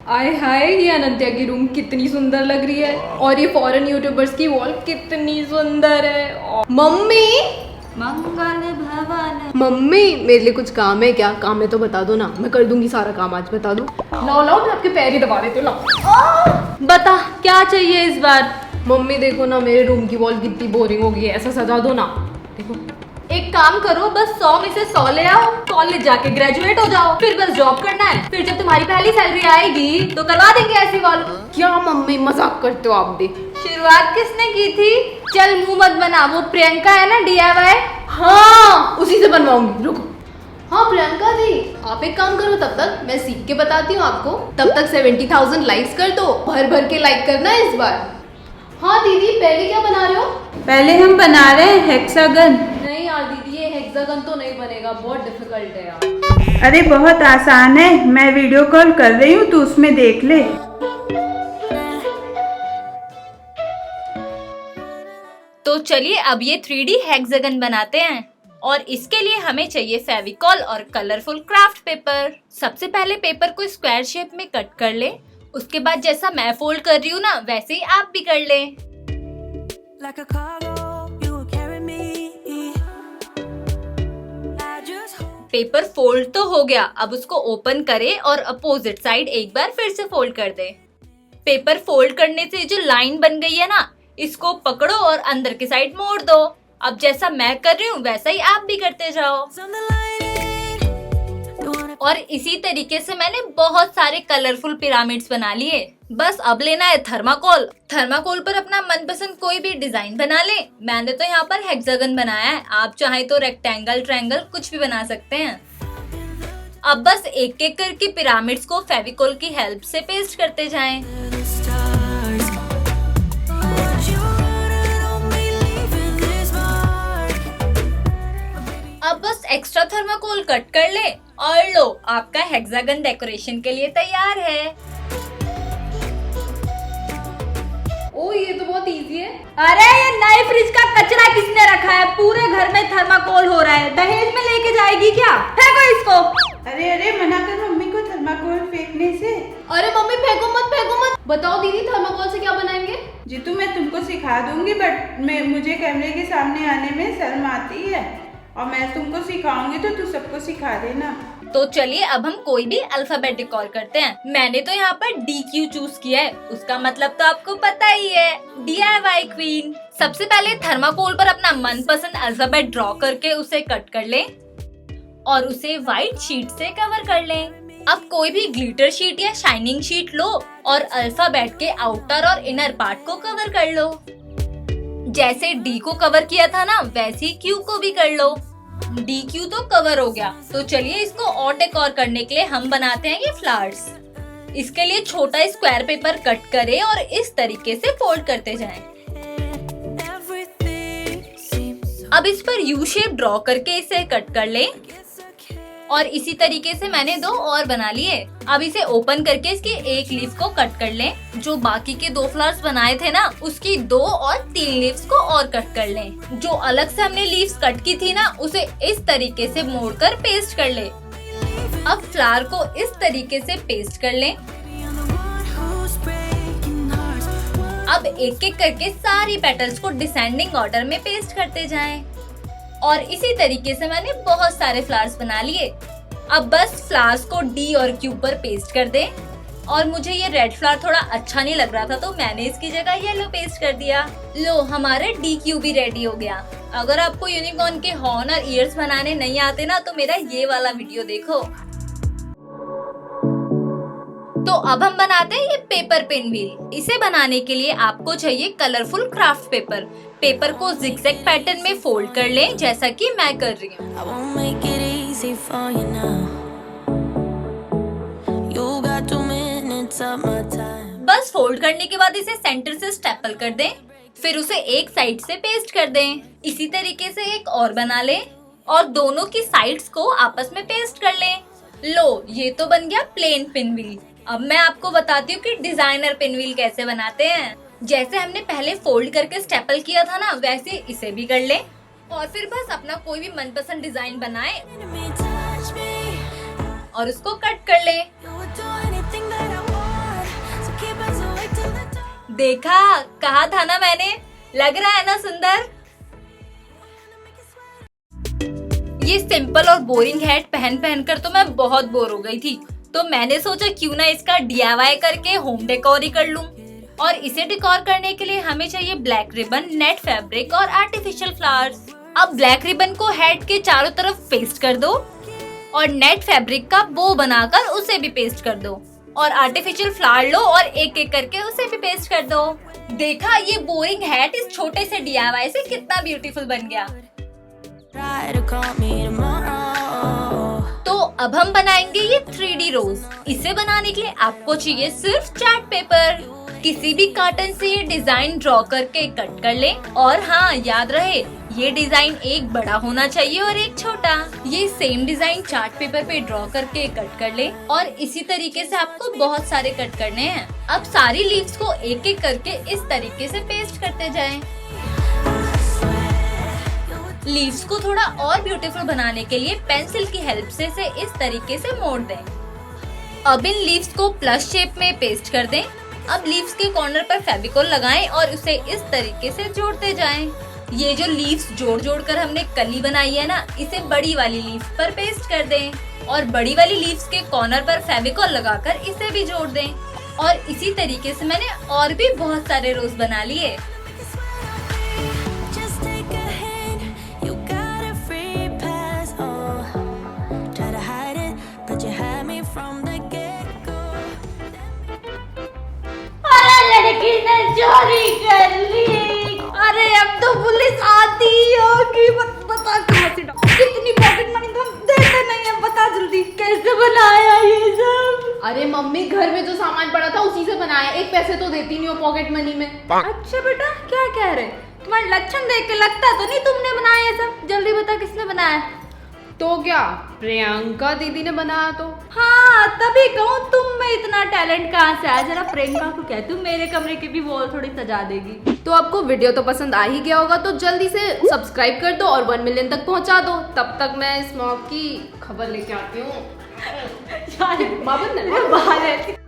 आय हाय, ये अनंत्या की रूम कितनी सुंदर लग रही है और ये फॉरेन यूट्यूबर्स की वॉल कितनी सुंदर है। मम्मी मंगल भवन। मम्मी मेरे लिए कुछ काम है क्या? काम है तो बता दो ना, मैं कर दूंगी सारा काम। आज बता दो। लाओ लाओ, मैं आपके पैर ही दबा देती हूँ। लाओ बता क्या चाहिए इस बार। मम्मी देखो ना, मेरे रूम की वॉल कितनी बोरिंग हो गई है, ऐसा सजा दो ना। देखो एक काम करो, बस 100 में से 100 ले आओ, कॉलेज जाके ग्रेजुएट हो जाओ, फिर बस जॉब करना है, फिर जब तुम्हारी पहली सैलरी आएगी तो करवा देंगे ऐसी वॉल। क्या मम्मी मजाक करते हो आप भी? शुरुआत किसने की थी? चल मुंह मत बना, वो प्रियंका है ना DIY। हाँ उसी से बनवाऊंगी, रुको। हाँ प्रियंका दी, आप एक काम करो, तब तक मैं सीख के बताती हूँ आपको। तब तक 70,000 लाइक्स कर दो, भर भर के लाइक करना है इस बार। हाँ दीदी, पहले क्या बना रहे हो? पहले हम बना रहे हैं हेक्सागन। नहीं यार दीदी, ये हेक्सागन तो नहीं बनेगा, बहुत डिफिकल्ट है यार। अरे बहुत आसान है, मैं वीडियो कॉल कर रही हूँ, तू उसमें देख ले। तो चलिए अब ये 3D हेक्सागन बनाते हैं और इसके लिए हमें चाहिए फेविकॉल और कलरफुल क्राफ्ट पेपर। सबसे पहले पेपर को स्क्वायर शेप में कट कर ले, उसके बाद जैसा मैं फोल्ड कर रही हूँ ना, वैसे ही आप भी कर ले। पेपर फोल्ड तो हो गया, अब उसको ओपन करें और अपोजिट साइड एक बार फिर से फोल्ड कर दे। पेपर फोल्ड करने से जो लाइन बन गई है ना, इसको पकड़ो और अंदर की साइड मोड़ दो। अब जैसा मैं कर रही हूँ वैसा ही आप भी करते जाओ। और इसी तरीके से मैंने बहुत सारे कलरफुल पिरामिड्स बना लिए। बस अब लेना है थर्माकोल। थर्माकोल पर अपना मनपसंद कोई भी डिजाइन बना ले। मैंने तो यहाँ पर हेक्सागन बनाया है, आप चाहे तो रेक्टेंगल, ट्रायंगल कुछ भी बना सकते हैं। अब बस एक एक करके पिरामिड्स को फेविकोल की हेल्प से पेस्ट करते जाएं। अब बस एक्स्ट्रा थर्माकोल कट कर ले और लो, आपका हेक्सागन डेकोरेशन के लिए तैयार है। ओ ये तो बहुत इजी है। अरे ये नए फ्रिज का कचरा किसने रखा है? पूरे घर में थर्माकोल हो रहा है, दहेज में लेके जाएगी क्या? फेंको इसको। अरे अरे मना कर मम्मी को थर्माकोल फेंकने से। अरे मम्मी फेंको मत, फेंको मत। बताओ दीदी, थर्माकोल से क्या बनाएंगे? जीतू मैं तुमको सिखा दूंगी, बट मुझे कैमरे के सामने आने में शर्म आती है, और मैं तुमको सिखाऊंगी तो तू सबको सिखा देना। तो चलिए अब हम कोई भी अल्फाबेटिक कॉल करते हैं। मैंने तो यहाँ पर DQ चूज किया है, उसका मतलब तो आपको पता ही है, DIY क्वीन। सबसे पहले थर्माकोल पर अपना मनपसंद अल्फाबेट ड्रॉ करके उसे कट कर लें और उसे व्हाइट शीट से कवर कर लें। अब कोई भी ग्लिटर शीट या शाइनिंग शीट लो और अल्फाबेट के आउटर और इनर पार्ट को कवर कर लो। जैसे D को कवर किया था ना, वैसे ही Q को भी कर लो। DQ तो कवर हो गया, तो चलिए इसको और डेकोर करने के लिए हम बनाते हैं ये फ्लावर्स। इसके लिए छोटा स्क्वायर पेपर कट करें और इस तरीके से फोल्ड करते जाएं। अब इस पर U शेप ड्रॉ करके इसे कट कर लें और इसी तरीके से मैंने 2 और बना लिए। अब इसे ओपन करके इसकी एक लीफ को कट कर लें। जो बाकी के 2 फ्लावर्स बनाए थे ना, उसकी 2 और 3 लीव्स को और कट कर लें। जो अलग से हमने लीव्स कट की थी ना, उसे इस तरीके से मोड़कर पेस्ट कर लें। अब फ्लावर को इस तरीके से पेस्ट कर लें। अब एक एक करके सारी पेटल्स को डिसेंडिंग ऑर्डर में पेस्ट करते जाएं। और इसी तरीके से मैंने बहुत सारे फ्लावर्स बना लिए। अब बस फ्लावर्स को D और Q पर पेस्ट कर दें। और मुझे ये रेड फ्लावर थोड़ा अच्छा नहीं लग रहा था, तो मैंने इसकी जगह येलो पेस्ट कर दिया। लो, हमारे DQ भी रेडी हो गया। अगर आपको यूनिकॉर्न के हॉर्न और ईयर्स बनाने नहीं आते ना, तो मेरा ये वाला वीडियो देखो। तो अब हम बनाते हैं ये पेपर पिन व्हील। इसे बनाने के लिए आपको चाहिए कलरफुल क्राफ्ट पेपर। पेपर को जिगजैग पैटर्न में फोल्ड कर लें, जैसा कि मैं कर रही हूँ। बस फोल्ड करने के बाद इसे सेंटर से स्टेपल कर दें, फिर उसे एक साइड से पेस्ट कर दें। इसी तरीके से एक और बना लें और दोनों की साइड्स को आपस में पेस्ट कर लें। लो, ये तो बन गया प्लेन पिन व्हील। अब मैं आपको बताती हूँ कि डिजाइनर पिन व्हील कैसे बनाते हैं। जैसे हमने पहले फोल्ड करके स्टेपल किया था ना, वैसे इसे भी कर लें और फिर बस अपना कोई भी मनपसंद डिजाइन बनाएं और उसको कट कर लें। देखा, कहा था ना मैंने, लग रहा है ना सुंदर। ये सिंपल और बोरिंग हैट पहन पहन कर तो मैं बहुत बोर हो गई थी, तो मैंने सोचा क्यों ना इसका DIY करके होम डेकोर ही कर लूं। और इसे डेकोर करने के लिए हमें चाहिए ब्लैक रिबन, नेट फैब्रिक और आर्टिफिशियल फ्लावर्स। अब ब्लैक रिबन को हैट के चारों तरफ पेस्ट कर दो और नेट फैब्रिक का बो बनाकर उसे भी पेस्ट कर दो और आर्टिफिशियल फ्लावर लो और एक एक करके उसे भी पेस्ट कर दो। देखा, ये बोरिंग हैट इस छोटे से DIY से कितना ब्यूटीफुल बन गया। तो अब हम बनाएंगे ये 3D रोज। इसे बनाने के लिए आपको चाहिए सिर्फ चार्ट पेपर। किसी भी कार्टन से ये डिजाइन ड्रॉ करके कट कर लें। और हाँ, याद रहे ये डिजाइन एक बड़ा होना चाहिए और एक छोटा। ये सेम डिजाइन चार्ट पेपर पे ड्रॉ करके कट कर लें और इसी तरीके से आपको बहुत सारे कट करने हैं। अब सारी लीव्स को एक एक करके इस तरीके से पेस्ट करते जाएं। लीव्स को थोड़ा और ब्यूटीफुल बनाने के लिए पेंसिल की हेल्प से इसे इस तरीके से मोड़ दें। अब इन लीव्स को प्लस शेप में पेस्ट कर दें। अब लीव्स के कॉर्नर पर फेविकोल लगाएं और उसे इस तरीके से जोड़ते जाएं। ये जो लीव्स जोड़ जोड़ कर हमने कली बनाई है ना, इसे बड़ी वाली लीव्स पर पेस्ट कर दें और बड़ी वाली लीव्स के कॉर्नर पर फेविकोल लगाकर इसे भी जोड़ दें। और इसी तरीके से मैंने और भी बहुत सारे रोज बना लिए। लड़की ने चोरी कर ली। अरे अब तो पुलिस आती होगी। बता कहाँ से कितनी पॉकेट मनी तो हम देते नहीं है। बता जल्दी कैसे बनाया ये सब। अरे मम्मी, घर में जो सामान पड़ा था उसी से बनाया। एक पैसे तो देती नहीं हो पॉकेट मनी में। अच्छा बेटा, क्या कह रहे? तुम्हारे लक्षण देख के लगता तो नहीं तुमने बनाया ये सब। जल्दी बता किसने बनाया। तो क्या प्रियंका दीदी ने बनाया? तो हाँ, तभी कहूँ तुम में इतना टैलेंट कहाँ से आया। जरा प्रियंका को कह, तू मेरे कमरे की भी वॉल थोड़ी सजा देगी। तो आपको वीडियो तो पसंद आ ही गया होगा, तो जल्दी से सब्सक्राइब कर दो और 1 मिलियन तक पहुंचा दो। तब तक मैं स्मॉग की खबर लेके आती हूँ। बाहर